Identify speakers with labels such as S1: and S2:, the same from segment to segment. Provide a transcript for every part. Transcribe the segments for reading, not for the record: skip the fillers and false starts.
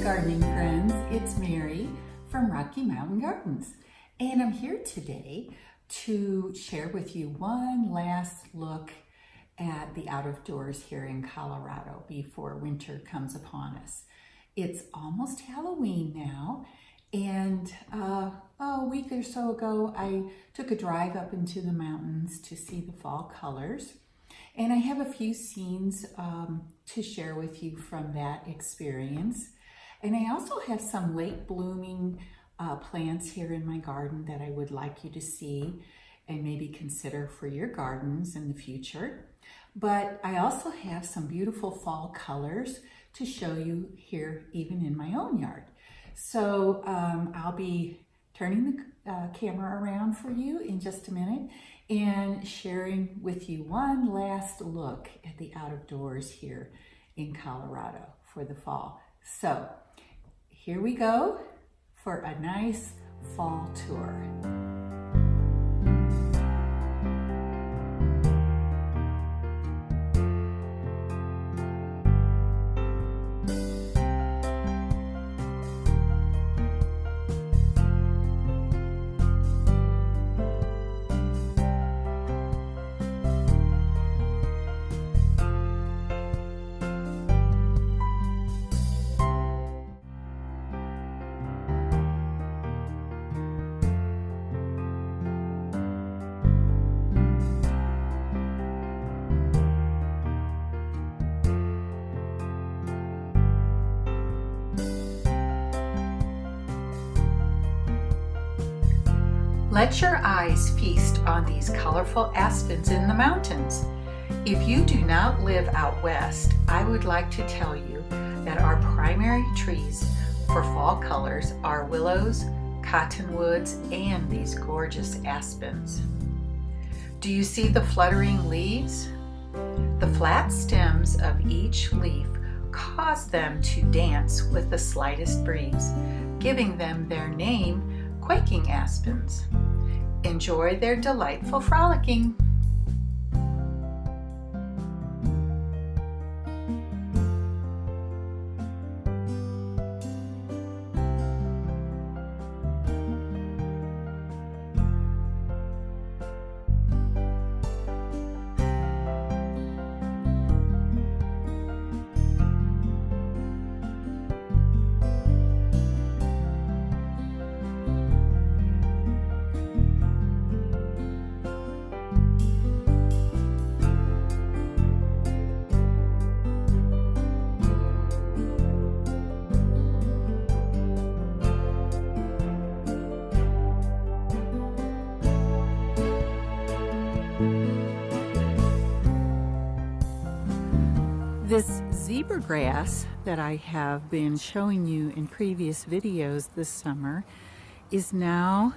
S1: gardening friends, it's Mary from Rocky Mountain Gardens, and I'm here today to share with you one last look at the out of doors here in Colorado before winter comes upon us. It's almost Halloween now, and a week or so ago I took a drive up into the mountains to see the fall colors, and I have a few scenes to share with you from that experience. And I also have some late blooming plants here in my garden that I would like you to see and maybe consider for your gardens in the future. But I also have some beautiful fall colors to show you here even in my own yard. So I'll be turning the camera around for you in just a minute and sharing with you one last look at the out of doors here in Colorado for the fall. So here we go for a nice fall tour. Let your eyes feast on these colorful aspens in the mountains. If you do not live out west, I would like to tell you that our primary trees for fall colors are willows, cottonwoods, and these gorgeous aspens. Do you see the fluttering leaves? The flat stems of each leaf cause them to dance with the slightest breeze, giving them their name, quaking aspens. Enjoy their delightful frolicking. This zebra grass that I have been showing you in previous videos this summer is now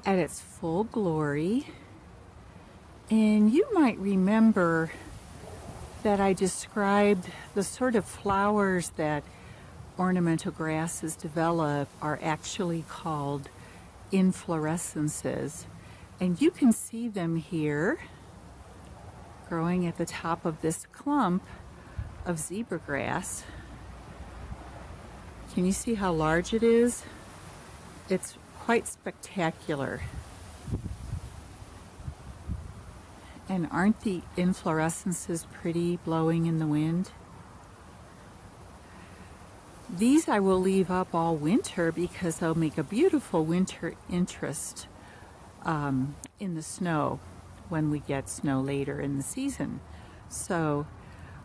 S1: at its full glory. And you might remember that I described the sort of flowers that ornamental grasses develop are actually called inflorescences. And you can see them here growing at the top of this clump of zebra grass. Can you see how large it is? It's quite spectacular. And aren't the inflorescences pretty blowing in the wind? These I will leave up all winter because they'll make a beautiful winter interest in the snow when we get snow later in the season. So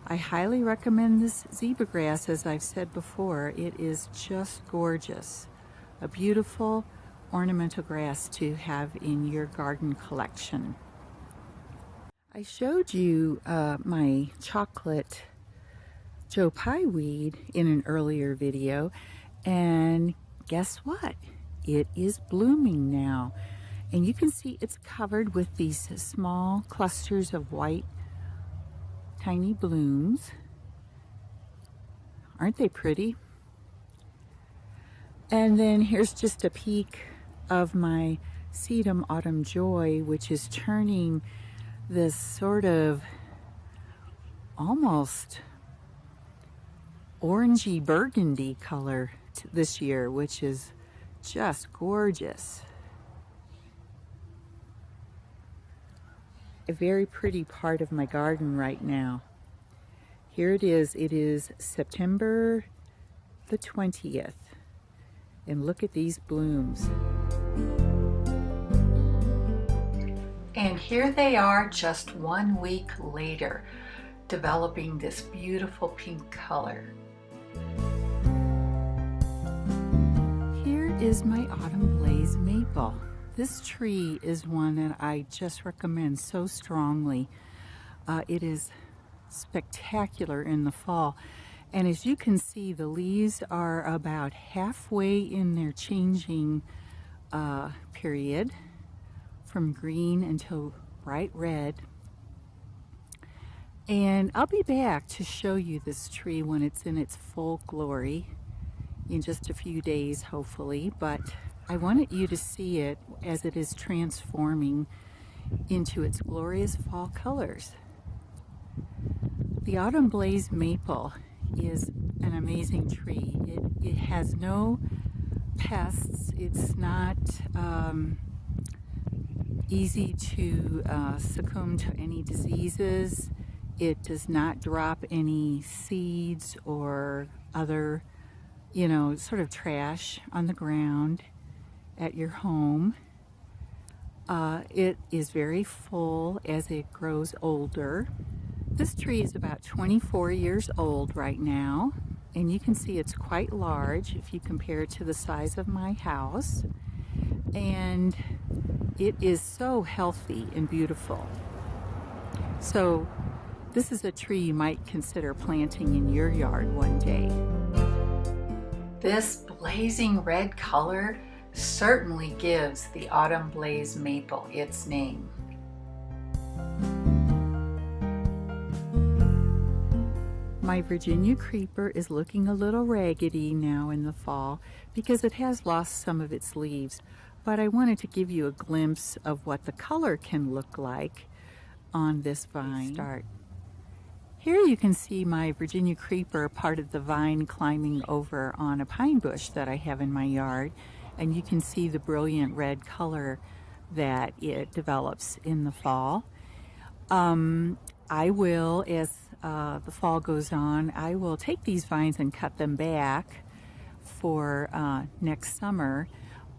S1: I highly recommend this zebra grass. As I've said before, it is just gorgeous. A beautiful ornamental grass to have in your garden collection. I showed you my chocolate Joe Pye weed in an earlier video, and guess what? It is blooming now. And you can see it's covered with these small clusters of white tiny blooms. Aren't they pretty? And then here's just a peek of my sedum autumn joy, which is turning this sort of almost orangey burgundy color this year, which is just gorgeous. A very pretty part of my garden right now. Here it is September the 20th, and look at these blooms. And here they are just 1 week later, developing this beautiful pink color. Here is my autumn blaze maple. This tree is one that I just recommend so strongly. It is spectacular in the fall, and as you can see, the leaves are about halfway in their changing period, from green until bright red. And I'll be back to show you this tree when it's in its full glory in just a few days, hopefully, but I wanted you to see it as it is transforming into its glorious fall colors. The autumn blaze maple is an amazing tree. It has no pests. It's not easy to succumb to any diseases. It does not drop any seeds or other, sort of trash on the ground at your home. It is very full as it grows older. This tree is about 24 years old right now, and you can see it's quite large if you compare it to the size of my house, and it is so healthy and beautiful. So this is a tree you might consider planting in your yard one day. This blazing red color certainly gives the autumn blaze maple its name. My Virginia creeper is looking a little raggedy now in the fall because it has lost some of its leaves, but I wanted to give you a glimpse of what the color can look like on this vine. Here you can see my Virginia creeper, part of the vine, climbing over on a pine bush that I have in my yard, and you can see the brilliant red color that it develops in the fall. I will, as the fall goes on, I will take these vines and cut them back for next summer,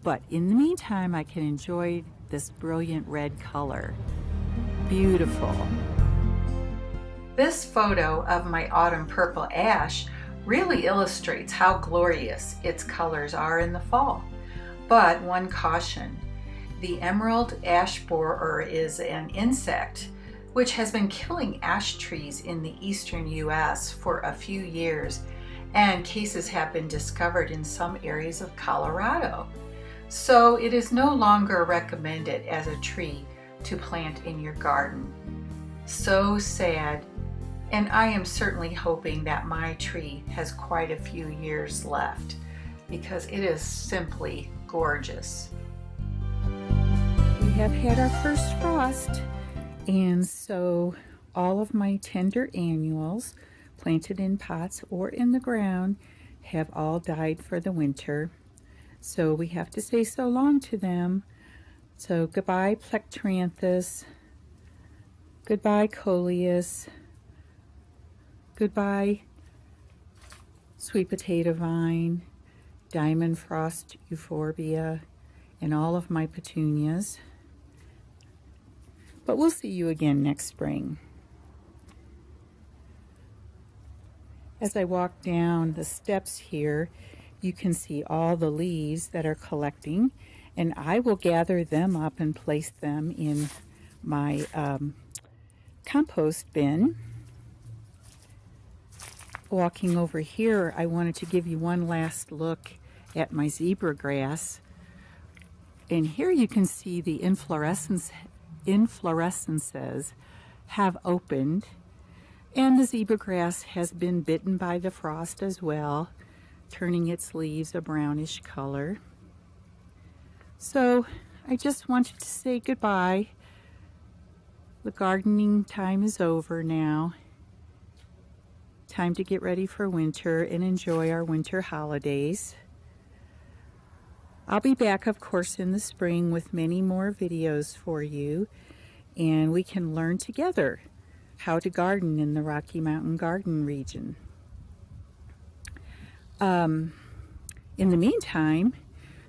S1: but in the meantime I can enjoy this brilliant red color. Beautiful. This photo of my autumn purple ash really illustrates how glorious its colors are in the fall. But one caution, the emerald ash borer is an insect which has been killing ash trees in the eastern US for a few years, and cases have been discovered in some areas of Colorado. So it is no longer recommended as a tree to plant in your garden. So sad, and I am certainly hoping that my tree has quite a few years left because it is simply gorgeous. We have had our first frost, and so all of my tender annuals planted in pots or in the ground have all died for the winter. So we have to say so long to them. So goodbye Plectranthus, goodbye Coleus, goodbye sweet potato vine, diamond frost euphorbia, and all of my petunias. But we'll see you again next spring. As I walk down the steps here, you can see all the leaves that are collecting, and I will gather them up and place them in my compost bin. Walking over here, I wanted to give you one last look at my zebra grass. And here you can see the inflorescences have opened, and the zebra grass has been bitten by the frost as well, turning its leaves a brownish color. So I just wanted to say goodbye. The gardening time is over now.
S2: time to get ready for winter and enjoy our winter holidays. I'll be back, of course, in the spring with many more videos for you, and we can learn together how to garden in the Rocky Mountain Garden region. In the meantime,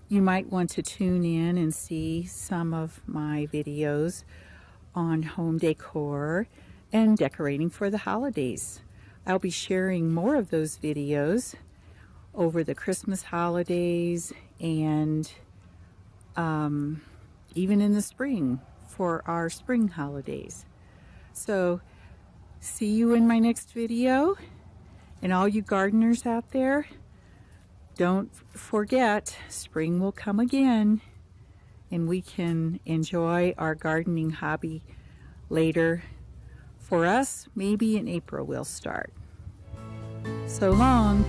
S2: you might want to tune in and see some of my videos on home decor and decorating for the holidays. I'll be sharing more of those videos over the Christmas holidays and even in the spring for our spring holidays. So see you in my next video, and all you gardeners out there, don't forget, spring will come again and we can enjoy our gardening hobby later. For us, maybe in April we'll start. So long.